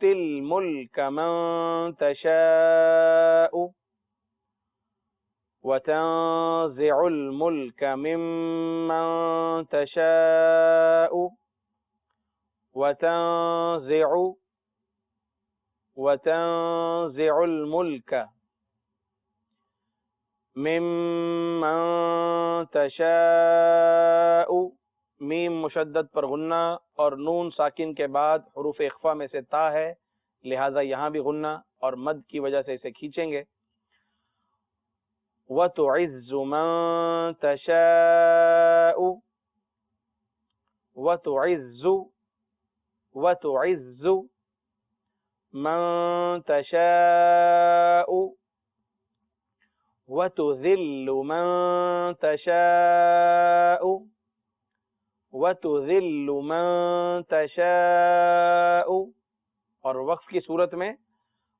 تؤتی الملک من تشاء وتنزع الملك ممن تشاء وتنزع الملك ممن تشاء، میم مشدد پر غنہ اور نون ساکن کے بعد حروف اخفا میں سے تا ہے، لہذا یہاں بھی غنہ اور مد کی وجہ سے اسے کھینچیں گے. وَتُعِزُّ مَن تَشَاءُ وَتُعِزُّ مَن تَشَاءُ وَتُذِلُّ مَن تَشَاءُ مَن تَشَاءُ، اور وقف کی صورت میں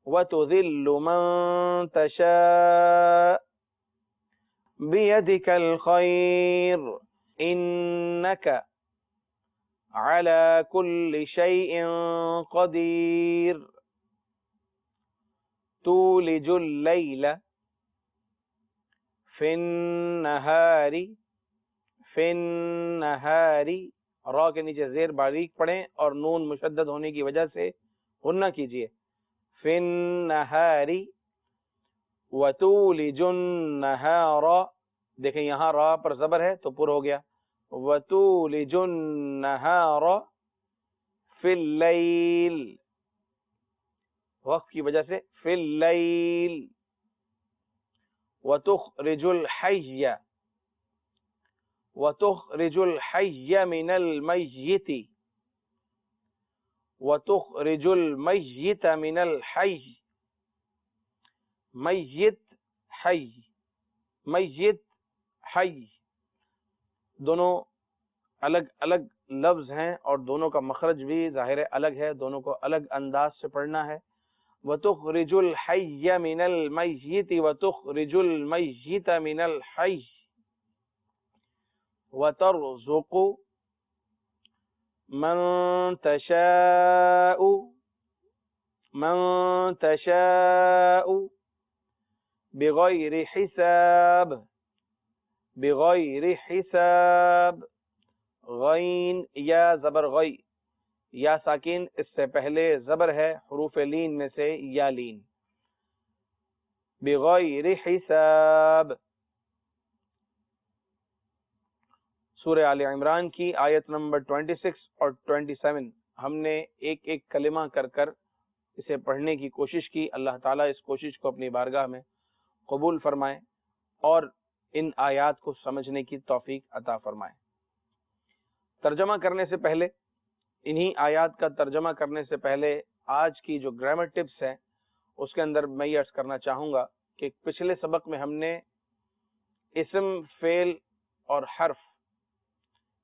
وَتُذِلُّ مَن تَشَاءُ بِيَدِكَ الْخَيْرُ إِنَّكَ عَلَى كُلِّ شَيْءٍ قَدِيرٌ. تُولِجُ اللَّيْلَ فِي النَّهَارِ، را کے نیچے زیر باریک پڑھیں اور نون مشدد ہونے کی وجہ سے غنہ کیجئے. فِي النَّهَارِ وَتُولِجُ النَّهَارَ، دیکھیں یہاں را پر زبر ہے تو پر ہو گیا. وَتُولِجُ النَّهَارَ فِي اللَّيْلِ، وقت کی وجہ سے فِي اللَّيْلِ. وَتُخْرِجُ الْحَيَّ مِنَ الْمَيِّتِ وَتُخْرِجُ الْمَيِّتَ مِنَ الْحَيِّ. میت حی دونوں الگ الگ لفظ ہیں اور دونوں کا مخرج بھی ظاہر الگ ہے، دونوں کو الگ انداز سے پڑھنا ہے. وَتُخْرِجُ الْحَيَّ مِنَ الْمَيِّتِ وَتُخْرِجُ الْمَيِّتَ مِنَ الْحَيِّ وَتَرْزُقُ مَن تَشَاءُ بِغَيْرِ حساب. غین یا زبر غی، یا ساکن اس سے پہلے زبر ہے حروف لین میں سے یا لین. بغیر حساب. سورہ آل عمران کی آیت نمبر 26 اور 27 ہم نے ایک ایک کلمہ کر کر اسے پڑھنے کی کوشش کی. اللہ تعالیٰ اس کوشش کو اپنی بارگاہ میں قبول فرمائے اور ان آیات کو سمجھنے کی توفیق عطا فرمائے. ترجمہ کرنے سے پہلے، انہی آیات کا ترجمہ کرنے سے پہلے آج کی جو گرامر ٹپس ہیں اس کے اندر میں یہ عرض کرنا چاہوں گا کہ پچھلے سبق میں ہم نے اسم، فعل اور حرف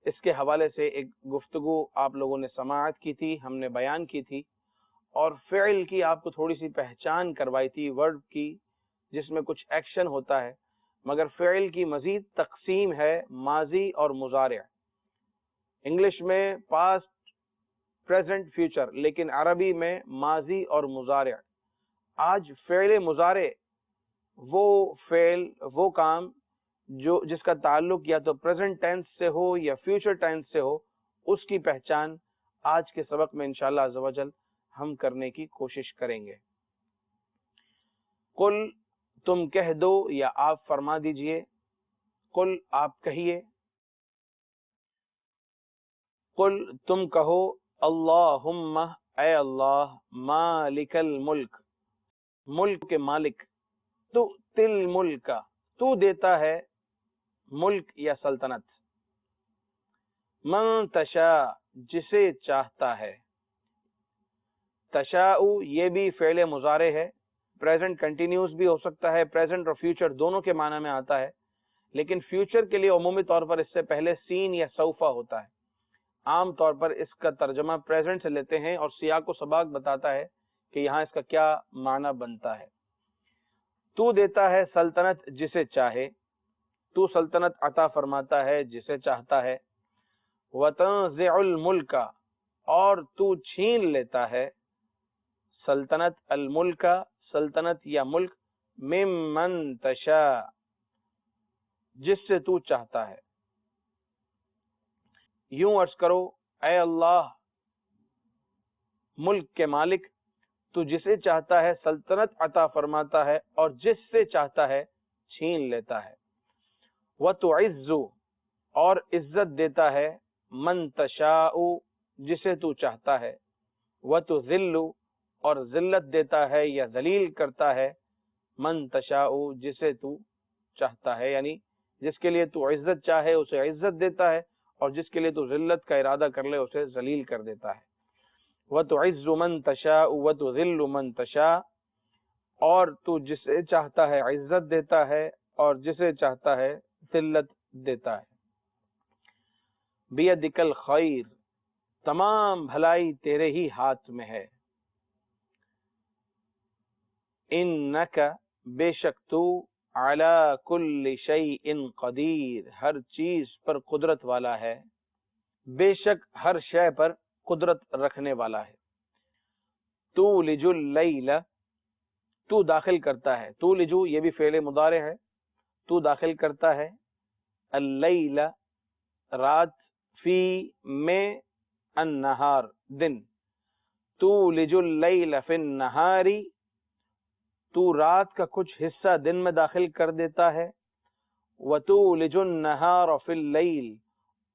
اس کے حوالے سے ایک گفتگو آپ لوگوں نے سماعت کی تھی، ہم نے بیان کی تھی، اور فعل کی آپ کو تھوڑی سی پہچان کروائی تھی، ورڈ کی جس میں کچھ ایکشن ہوتا ہے، مگر فعل کی مزید تقسیم ہے ماضی اور مضارع. انگلش میں پاسٹ، پریزنٹ، فیوچر، لیکن عربی میں ماضی اور مضارع. آج فعل مضارع وہ فعل، وہ کام جس کا تعلق یا تو پریزنٹ ٹینس سے ہو یا فیوچر ٹینس سے ہو، اس کی پہچان آج کے سبق میں انشاءاللہ عز و جل ہم کرنے کی کوشش کریں گے. قل، تم کہہ دو یا آپ فرما دیجئے. قل آپ کہیے، قل تم کہو، اللہم اے اللہ، مالک الملک، ملک کے مالک، تؤتی الملک، تو دیتا ہے ملک یا سلطنت، من تشاء جسے چاہتا ہے. تشاء یہ بھی فعل مضارع ہے، پریزنٹ کنٹینیوس بھی ہو سکتا ہے، پریزنٹ اور فیوچر دونوں کے معنی میں آتا ہے، لیکن فیوچر کے لیے عمومی طور پر اس سے پہلے سین یا سوفا ہوتا ہے. عام طور پر اس کا ترجمہ پریزنٹ سے لیتے ہیں اور سیاق و سباق بتاتا ہے کہ یہاں اس کا کیا معنی بنتا ہے. تو دیتا ہے سلطنت جسے چاہے، تو سلطنت عطا فرماتا ہے جسے چاہتا ہے. وَتَنزِعُ الْمُلْكَ اور تو چھین لیتا ہے سلطنت، الملک سلطنت یا ملک، ممن تشاء جس سے تو چاہتا ہے. یوں عرض کرو اے اللہ ملک کے مالک، تو جسے چاہتا ہے سلطنت عطا فرماتا ہے اور جس سے چاہتا ہے چھین لیتا ہے. وَتُعِزُّ اور عزت دیتا ہے، من تشاء جسے تو چاہتا ہے، وَتُذِلُّ اور ذلت دیتا ہے یا ذلیل کرتا ہے، من تشاء جسے تو چاہتا ہے، یعنی جس کے لیے تو عزت چاہے اسے عزت دیتا ہے اور جس کے لیے تو ذلت کا ارادہ کر لے اسے ذلیل کر دیتا ہے. وَتُعِزُّ مَن تَشَاءُ وَتُذِلُّ مَن تَشَاءُ اور تو جسے چاہتا ہے عزت دیتا ہے اور جسے چاہتا ہے ذلت دیتا ہے. بِيَدِكَ الْخَيْرُ تمام بھلائی تیرے ہی ہاتھ میں ہے. إِنَّكَ بے شک تو عَلَى كُلِّ شَيْءٍ قدیر ہر چیز پر قدرت والا ہے، بے شک ہر شے پر قدرت رکھنے والا ہے. تولج اللیل تو داخل کرتا ہے، تولجو یہ بھی فعل مضارع ہے، تو داخل کرتا ہے، اللیل رات، فی میں، النہار دن. تولج اللیل فی النہار تو رات کا کچھ حصہ دن میں داخل کر دیتا ہے، وتولج النہار فی اللیل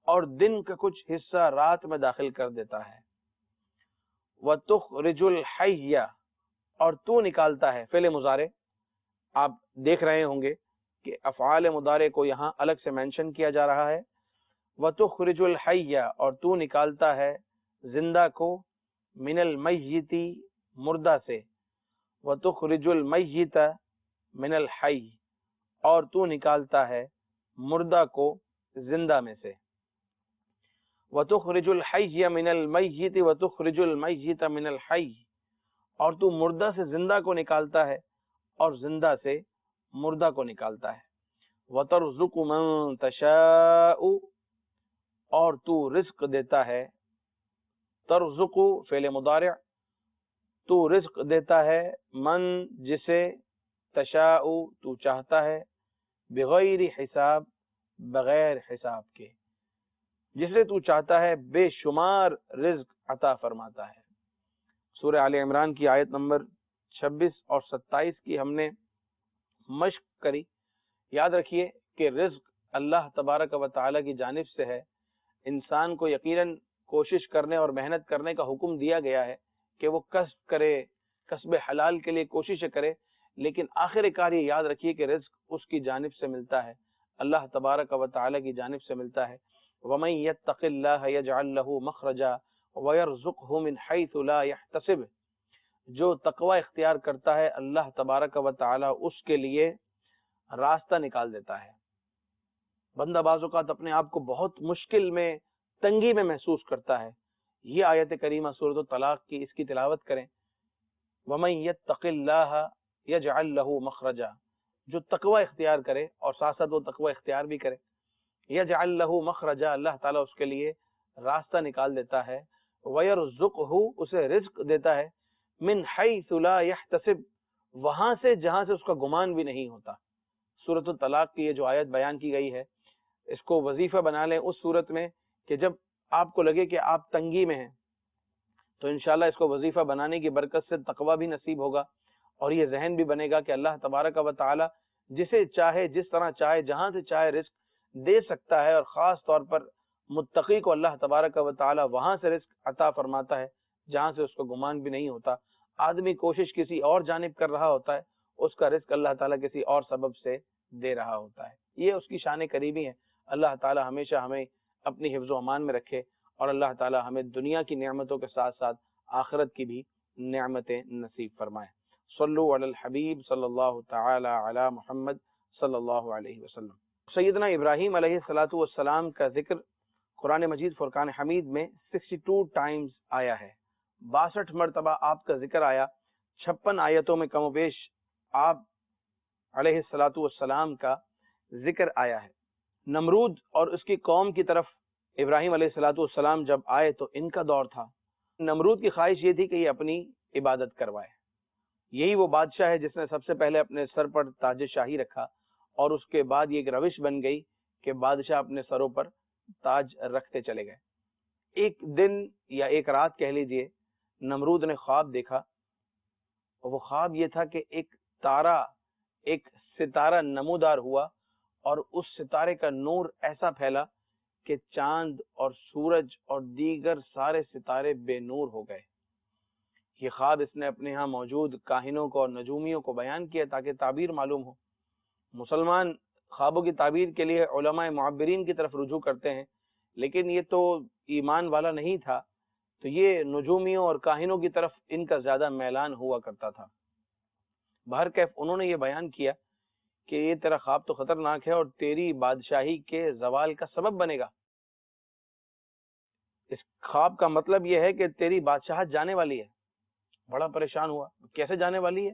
اور دن کا کچھ حصہ رات میں داخل کر دیتا ہے. وَتُخْرِجُ الْحَيَّ اور تو نکالتا ہے، فعل مضارع آپ دیکھ رہے ہوں گے کہ افعال مضارع کو یہاں الگ سے مینشن کیا جا رہا ہے. وَتُخْرِجُ الْحَيَّ اور تو نکالتا ہے زندہ کو، من المیت مردہ سے، وَتُخْرِجُ الْمَيِّتَ من الْحَيِّ اور تو نکالتا ہے مردہ کو زندہ میں سے. وَتُخْرِجُ الْحَيَّ مِنَ الْمَيِّتِ وَتُخْرِجُ الْمَيِّتَ مِنَ الْحَيِّ اور تو مردہ سے زندہ کو نکالتا ہے اور زندہ سے مردہ کو نکالتا ہے. وَتَرْزُقُ مَن تَشَاءُ اور تو رزق دیتا ہے، ترزق فعل مضارع، تو رزق دیتا ہے، من جسے، تشاء تو چاہتا ہے، بغیر حساب بغیر حساب کے، جسے تو چاہتا ہے بے شمار رزق عطا فرماتا ہے. سورہ آل عمران کی آیت نمبر 26 اور 27 کی ہم نے مشق کری. یاد رکھیے کہ رزق اللہ تبارک و تعالی کی جانب سے ہے. انسان کو یقیناً کوشش کرنے اور محنت کرنے کا حکم دیا گیا ہے کہ وہ کسب کرے، کسب حلال کے لیے کوشش کرے، لیکن آخر کار یہ یاد رکھیے کہ رزق اس کی جانب سے ملتا ہے، اللہ تبارک و تعالی کی جانب سے ملتا ہے. وَمَن يَتَّقِ اللَّهَ يَجْعَل لَّهُ مَخْرَجًا وَيَرْزُقْهُ مِنْ حَيْثُ لَا يَحْتَسِبُ جو تقوی اختیار کرتا ہے اللہ تبارک و تعالی اس کے لیے راستہ نکال دیتا ہے. بندہ بعض اوقات اپنے آپ کو بہت مشکل میں، تنگی میں محسوس کرتا ہے. یہ آیت کریمہ سورۃ الطلاق کی اس کی تلاوت کریں. وَمَن يَتَّقِ اللَّهَ يَجْعَل لَّهُ مَخْرَجًا جو تقوی اختیار کرے اور ساتھ ساتھ وہ تقوی اختیار بھی کرے، يَجْعَل لَّهُ مَخْرَجًا اللہ تعالیٰ اس کے لیے راستہ نکال دیتا ہے، وَيَرْزُقْهُ اسے رزق دیتا ہے، مِنْ حَيْثُ لَا يَحْتَسِبُ وہاں سے جہاں سے اس کا گمان بھی نہیں ہوتا. سورۃ الطلاق کی یہ جو آیت بیان کی گئی ہے اس کو وظیفہ بنا لیں اس صورت میں کہ جب آپ کو لگے کہ آپ تنگی میں ہیں تو انشاءاللہ اس کو وظیفہ بنانے کی برکت سے تقوی بھی نصیب ہوگا اور یہ ذہن بھی بنے گا کہ اللہ تبارک و تعالی جسے چاہے، جس طرح چاہے، جہاں سے چاہے رزق دے سکتا ہے، اور خاص طور پر متقی کو اللہ تبارک و تعالی وہاں سے رزق عطا فرماتا ہے جہاں سے اس کو گمان بھی نہیں ہوتا. آدمی کوشش کسی اور جانب کر رہا ہوتا ہے، اس کا رزق اللہ تعالیٰ کسی اور سبب سے دے رہا ہوتا ہے. یہ اس کی شان قریبی ہے. اللہ تعالیٰ ہمیشہ ہمیں اپنی حفظ و امان میں رکھے اور اللہ تعالیٰ ہمیں دنیا کی نعمتوں کے ساتھ ساتھ آخرت کی بھی نعمتیں نصیب فرمائے. صلو علی الحبیب صلی اللہ تعالی علی محمد صلی اللہ علیہ وسلم. سیدنا ابراہیم علیہ الصلوۃ والسلام کا ذکر قرآن مجید فرقان حمید میں 62 ٹائمز آیا ہے. 62 مرتبہ آپ کا ذکر آیا. 56 آیتوں میں کم و بیش آپ علیہ الصلوۃ والسلام کا ذکر آیا ہے. نمرود اور اس کی قوم کی طرف ابراہیم علیہ الصلوۃ والسلام جب آئے تو ان کا دور تھا. نمرود کی خواہش یہ تھی کہ یہ اپنی عبادت کروائے. یہی وہ بادشاہ ہے جس نے سب سے پہلے اپنے سر پر تاج شاہی رکھا اور اس کے بعد یہ ایک روش بن گئی کہ بادشاہ اپنے سروں پر تاج رکھتے چلے گئے. ایک دن یا ایک رات کہہ لیجئے نمرود نے خواب دیکھا. وہ خواب یہ تھا کہ ایک ستارہ نمودار ہوا اور اس ستارے کا نور ایسا پھیلا کہ چاند اور سورج اور دیگر سارے ستارے بے نور ہو گئے. یہ خواب اس نے اپنے ہاں موجود کاہنوں کو اور نجومیوں کو بیان کیا تاکہ تعبیر معلوم ہو. مسلمان خوابوں کی تعبیر کے لیے علماء معبرین کی طرف رجوع کرتے ہیں، لیکن یہ تو ایمان والا نہیں تھا، تو یہ نجومیوں اور کاہنوں کی طرف ان کا زیادہ میلان ہوا کرتا تھا. بہرکیف انہوں نے یہ بیان کیا کہ یہ تیرا خواب تو خطرناک ہے اور تیری بادشاہی کے زوال کا سبب بنے گا. اس خواب کا مطلب یہ ہے کہ تیری بادشاہت جانے والی ہے. بڑا پریشان ہوا، کیسے جانے والی ہے؟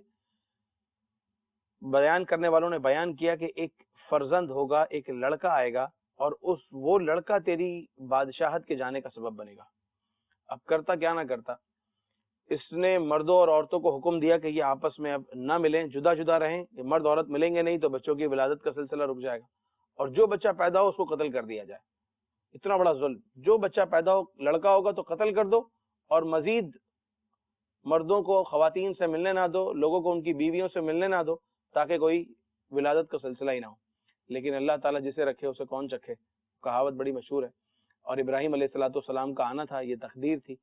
بیان کرنے والوں نے بیان کیا کہ ایک فرزند ہوگا، ایک لڑکا آئے گا اور وہ لڑکا تیری بادشاہت کے جانے کا سبب بنے گا. اب کرتا کیا نہ کرتا، اس نے مردوں اور عورتوں کو حکم دیا کہ یہ آپس میں اب نہ ملیں، جدا جدا رہیں. یہ مرد عورت ملیں گے نہیں تو بچوں کی ولادت کا سلسلہ رک جائے گا، اور جو بچہ پیدا ہو اس کو قتل کر دیا جائے. اتنا بڑا ظلم. جو بچہ پیدا ہو لڑکا ہوگا تو قتل کر دو، اور مزید مردوں کو خواتین سے ملنے نہ دو، لوگوں کو ان کی بیویوں سے ملنے نہ دو، تاکہ کوئی ولادت کا سلسلہ ہی نہ ہو. لیکن اللہ تعالیٰ جسے رکھے اسے کون چکھے، کہاوت بڑی مشہور ہے. اور ابراہیم علیہ السلام کا آنا تھا، یہ تقدیر تھی.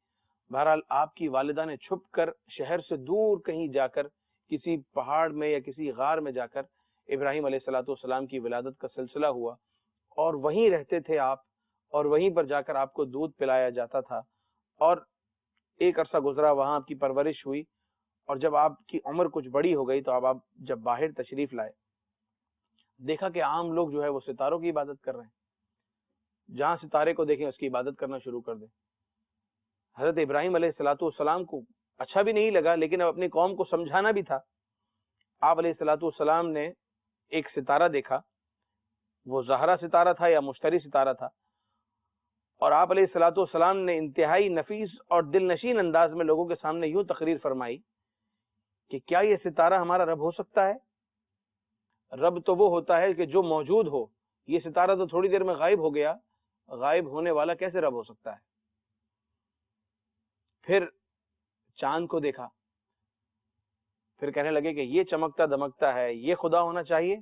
بہرحال آپ کی والدہ نے چھپ کر شہر سے دور کہیں جا کر کسی پہاڑ میں یا کسی غار میں جا کر ابراہیم علیہ السلام کی ولادت کا سلسلہ ہوا، اور وہیں رہتے تھے آپ، اور وہیں پر جا کر آپ کو دودھ پلایا جاتا تھا. اور ایک عرصہ گزرا، وہاں آپ کی پرورش ہوئی، اور جب آپ کی عمر کچھ بڑی ہو گئی تو آپ جب باہر تشریف لائے، دیکھا کہ عام لوگ جو ہے وہ ستاروں کی عبادت کر رہے ہیں. جہاں ستارے کو دیکھیں اس کی عبادت کرنا شروع کر دیں. حضرت ابراہیم علیہ السلام کو اچھا بھی نہیں لگا، لیکن اب اپنی قوم کو سمجھانا بھی تھا. آپ علیہ السلام نے ایک ستارہ دیکھا، وہ زہرا ستارہ تھا یا مشتری ستارہ تھا، اور آپ علیہ السلام نے انتہائی نفیس اور دل نشین انداز میں لوگوں کے سامنے یوں تقریر فرمائی کہ کیا یہ ستارہ ہمارا رب ہو سکتا ہے؟ رب تو وہ ہوتا ہے کہ جو موجود ہو. یہ ستارہ تو تھوڑی دیر میں غائب ہو گیا، غائب ہونے والا کیسے رب ہو سکتا ہے؟ پھر چاند کو دیکھا، پھر کہنے لگے کہ یہ چمکتا دمکتا ہے، یہ خدا ہونا چاہیے.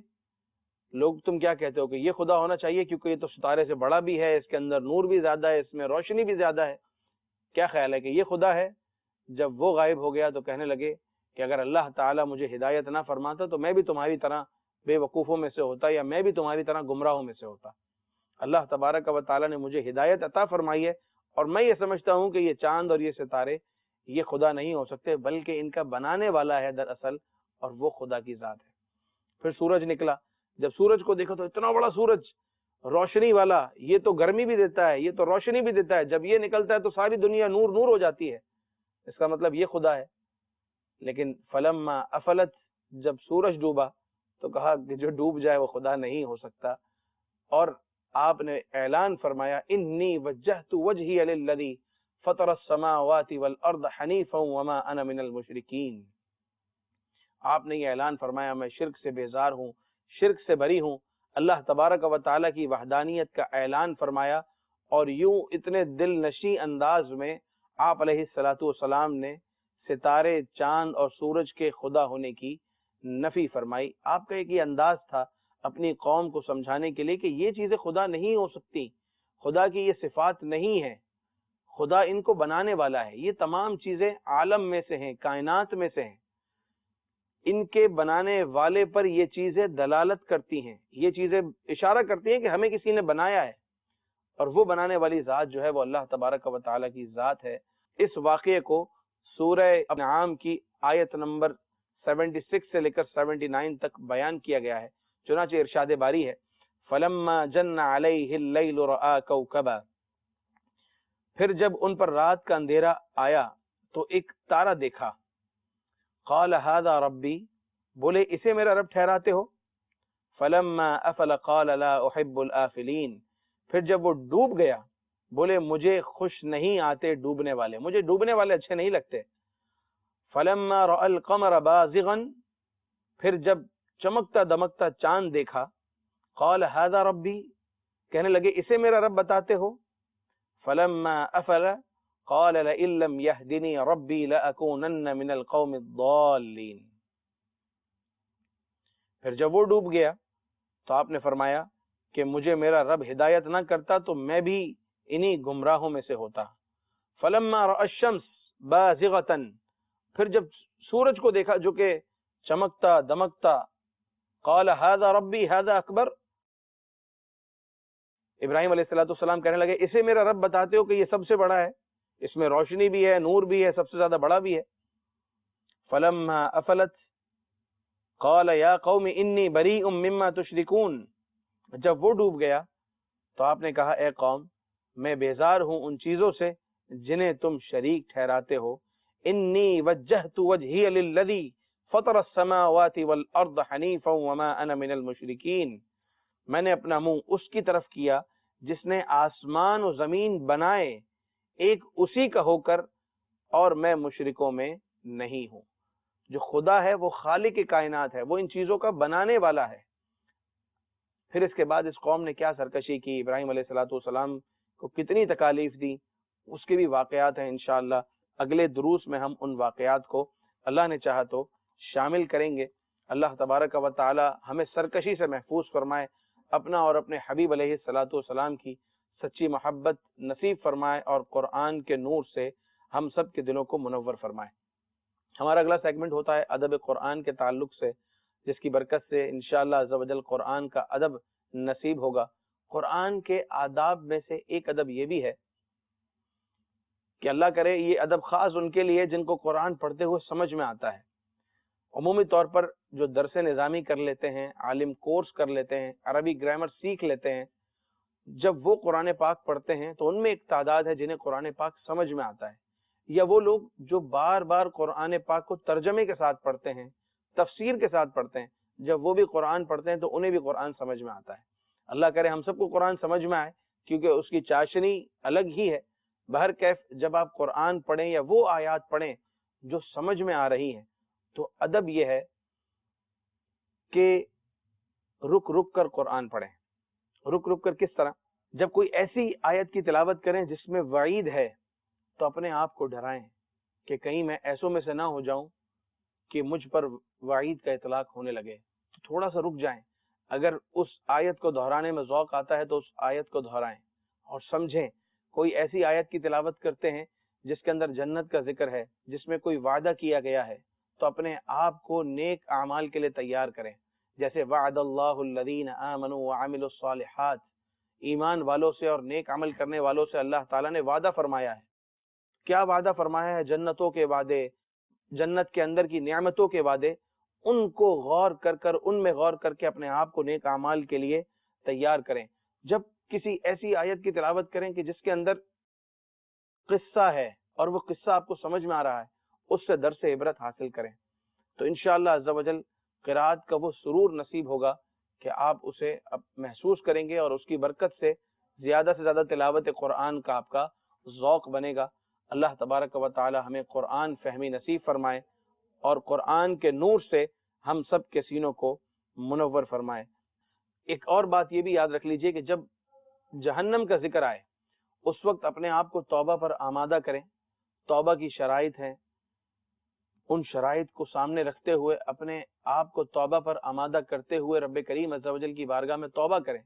لوگ تم کیا کہتے ہو کہ یہ خدا ہونا چاہیے کیونکہ یہ تو ستارے سے بڑا بھی ہے، اس کے اندر نور بھی زیادہ ہے، اس میں روشنی بھی زیادہ ہے. کیا خیال ہے کہ یہ خدا ہے؟ جب وہ غائب ہو گیا تو کہنے لگے کہ اگر اللہ تعالیٰ مجھے ہدایت نہ فرماتا تو میں بھی تمہاری طرح بے وقوفوں میں سے ہوتا، یا میں بھی تمہاری طرح گمراہوں میں سے ہوتا. اللہ تبارک و تعالیٰ نے مجھے ہدایت عطا فرمائی ہے، اور میں یہ سمجھتا ہوں کہ یہ چاند اور یہ ستارے یہ خدا نہیں ہو سکتے، بلکہ ان کا بنانے والا ہے دراصل، اور وہ خدا کی ذات ہے. پھر سورج نکلا. جب سورج کو دیکھا تو اتنا بڑا سورج، روشنی والا، یہ تو گرمی بھی دیتا ہے، یہ تو روشنی بھی دیتا ہے. جب یہ نکلتا ہے تو ساری دنیا نور نور ہو جاتی ہے. اس کا مطلب یہ خدا ہے. لیکن فلما افلت، جب سورج ڈوبا تو کہا کہ جو ڈوب جائے وہ خدا نہیں ہو سکتا. اور آپ نے اعلان فرمایا انی وجہت وجہی للذی فطر السماوات والارض حنیفا وما انا من المشرکین. آپ نے یہ اعلان فرمایا میں شرک سے بیزار ہوں، شرک سے بری ہوں. اللہ تبارک و تعالیٰ کی وحدانیت کا اعلان فرمایا، اور یوں اتنے دل نشیں انداز میں آپ علیہ السلام نے ستارے، چاند اور سورج کے خدا ہونے کی نفی فرمائی. آپ کا ایک یہ انداز تھا اپنی قوم کو سمجھانے کے لیے کہ یہ چیزیں خدا نہیں ہو سکتی، خدا کی یہ صفات نہیں ہیں، خدا ان کو بنانے والا ہے. یہ تمام چیزیں عالم میں سے ہیں، کائنات میں سے ہیں، ان کے بنانے والے پر یہ چیزیں دلالت کرتی ہیں، یہ چیزیں اشارہ کرتی ہیں کہ ہمیں کسی نے بنایا ہے، اور وہ بنانے والی ذات جو ہے وہ اللہ تبارک و تعالیٰ کی ذات ہے. اس واقعے کو سورہ انعام کی آیت نمبر 76 سے لے کر 79 تک بیان کیا گیا ہے. چنانچہ ارشاد باری ہے فَلَمَّا جَنَّ عَلَيْهِ اللَّيْلُ رَآ كَوْكَبًا، پھر جب ان پر رات کا اندھیرا آیا تو ایک تارا دیکھا. قال هذا ربی، بولے اسے میرا رب ٹھہراتے ہو. فلما افل قال لا احب الآفلین، پھر جب وہ ڈوب گیا بولے مجھے خوش نہیں آتے ڈوبنے والے، مجھے ڈوبنے والے اچھے نہیں لگتے. فلما رأى القمر بازغا، پھر جب چمکتا دمکتا چاند دیکھا، قال هذا ربی، کہنے لگے اسے میرا رب بتاتے ہو. فلما افل قال لئن لم يهدني ربي لأكونن من القوم الضالين. پھر جب وہ ڈوب گیا تو آپ نے فرمایا کہ مجھے میرا رب ہدایت نہ کرتا تو میں بھی انہی گمراہوں میں سے ہوتا. فلما رأى الشمس بازغة، پھر جب سورج کو دیکھا جو کہ چمکتا دمکتا، قال هذا ربی هذا اکبر، ابراہیم علیہ السلام کہنے لگے اسے میرا رب بتاتے ہو کہ یہ سب سے بڑا ہے، اس میں روشنی بھی ہے، نور بھی ہے، سب سے زیادہ بڑا بھی ہے. فلما افلت قال یا قوم انی بریء مما تشرکون، جب وہ ڈوب گیا تو آپ نے کہا اے قوم میں بیزار ہوں ان چیزوں سے جنہیں تم شریک ٹھہراتے ہو. انی وجہت وجہی للذی فطر السماوات والارض حنیفا وما انا من المشرکین، میں نے اپنا منہ اس کی طرف کیا جس نے آسمان و زمین بنائے ایک اسی کا ہو کر، اور میں مشرکوں میں نہیں ہوں. جو خدا ہے وہ خالق کائنات ہے، وہ ان چیزوں کا بنانے والا ہے. پھر اس کے بعد اس قوم نے کیا سرکشی کی، ابراہیم علیہ السلام کو کتنی تکالیف دی، اس کے بھی واقعات ہیں. انشاءاللہ اگلے دروس میں ہم ان واقعات کو اللہ نے چاہا تو شامل کریں گے. اللہ تبارک و تعالی ہمیں سرکشی سے محفوظ فرمائے، اپنا اور اپنے حبیب علیہ السلام کی سچی محبت نصیب فرمائے، اور قرآن کے نور سے ہم سب کے دلوں کو منور فرمائے. ہمارا اگلا سیگمنٹ ہوتا ہے ادب قرآن کے تعلق سے، جس کی برکت سے انشاءاللہ عز و جل قرآن کا ادب نصیب ہوگا. قرآن کے آداب میں سے ایک ادب یہ بھی ہے کہ اللہ کرے یہ ادب خاص ان کے لیے جن کو قرآن پڑھتے ہوئے سمجھ میں آتا ہے. عمومی طور پر جو درس نظامی کر لیتے ہیں، عالم کورس کر لیتے ہیں، عربی گرامر سیکھ لیتے ہیں، جب وہ قرآن پاک پڑھتے ہیں تو ان میں ایک تعداد ہے جنہیں قرآن پاک سمجھ میں آتا ہے. یا وہ لوگ جو بار بار قرآن پاک کو ترجمے کے ساتھ پڑھتے ہیں، تفسیر کے ساتھ پڑھتے ہیں، جب وہ بھی قرآن پڑھتے ہیں تو انہیں بھی قرآن سمجھ میں آتا ہے. اللہ کرے ہم سب کو قرآن سمجھ میں آئے، کیونکہ اس کی چاشنی الگ ہی ہے. بہر کیف جب آپ قرآن پڑھیں یا وہ آیات پڑھیں جو سمجھ میں آ رہی ہیں، تو ادب یہ ہے کہ رک رک کر قرآن پڑھیں. رک رک کر کس طرح؟ جب کوئی ایسی آیت کی تلاوت کریں جس میں وعید ہے تو اپنے آپ کو ڈرائیں کہ کہیں میں ایسوں میں سے نہ ہو جاؤں کہ مجھ پر وعید کا اطلاق ہونے لگے. تو تھوڑا سا رک جائیں. اگر اس آیت کو دہرانے میں ذوق آتا ہے تو اس آیت کو دہرائیں اور سمجھیں. کوئی ایسی آیت کی تلاوت کرتے ہیں جس کے اندر جنت کا ذکر ہے، جس میں کوئی وعدہ کیا گیا ہے، تو اپنے آپ کو نیک اعمال کے لیے تیار کریں. جیسے وعد اللہ الذین آمنوا وعملوا الصالحات، ایمان والوں سے اور نیک عمل کرنے والوں سے اللہ تعالیٰ نے وعدہ فرمایا ہے. کیا وعدہ فرمایا ہے؟ جنتوں کے وعدے، جنت کے اندر کی نعمتوں کے وعدے. ان کو غور کر کر، ان میں غور کر کے اپنے آپ کو نیک اعمال کے لیے تیار کریں. جب کسی ایسی آیت کی تلاوت کریں کہ جس کے اندر قصہ ہے اور وہ قصہ آپ کو سمجھ میں آ رہا ہے، اس سے درس عبرت حاصل کریں. تو انشاءاللہ عز و جل قرات کا وہ سرور نصیب ہوگا کہ آپ اسے محسوس کریں گے، اور اس کی برکت سے زیادہ تلاوت قرآن کا آپ کا ذوق بنے گا. اللہ تبارک و تعالی ہمیں قرآن فہمی نصیب فرمائے اور قرآن کے نور سے ہم سب کے سینوں کو منور فرمائے. ایک اور بات یہ بھی یاد رکھ لیجئے کہ جب جہنم کا ذکر آئے اس وقت اپنے آپ کو توبہ پر آمادہ کریں. توبہ کی شرائط ہیں، ان شرائط کو سامنے رکھتے ہوئے اپنے آپ کو توبہ پر آمادہ کرتے ہوئے رب کریم عز و جل کی بارگاہ میں توبہ کریں.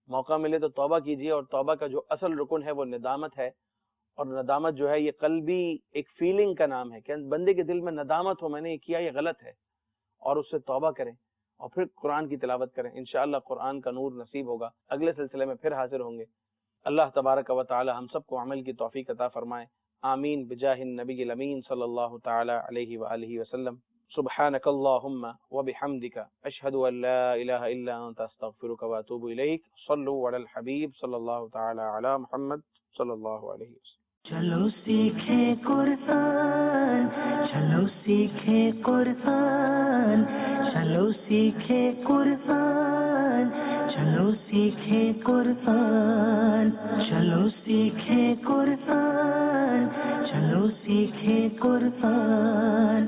موقع ملے تو توبہ کیجیے. اور توبہ کا جو اصل رکن ہے وہ ندامت ہے. اور ندامت جو ہے یہ قلبی ایک فیلنگ کا نام ہے کہ بندے کے دل میں ندامت ہو میں نے یہ کیا، یہ غلط ہے، اور اس سے توبہ کریں اور پھر قرآن کی تلاوت کریں. انشاءاللہ قرآن کا نور نصیب ہوگا. اگلے سلسلے میں پھر حاضر ہوں گے. اللہ تبارک و تعالی ہم سب کو عمل کی توفیق عطا فرمائے. آمین بجاہ النبی الامین صلی اللہ تعالی علیہ وآلہ وسلم. سبحانک اللہم وبحمدک اشہد ان لا الہ الا انت استغفرک واتوب الیک. صلوا علی الحبیب صلی اللہ تعالی علی محمد صلی اللہ علیہ وسلم. چلو سیکھیں قرآن، چلو سیکھیں قرآن، چلو سیکھیں قرآن، چلو سیکھیں قرآن، چلو سیکھیں قرآن، چلو سیکھے قرآن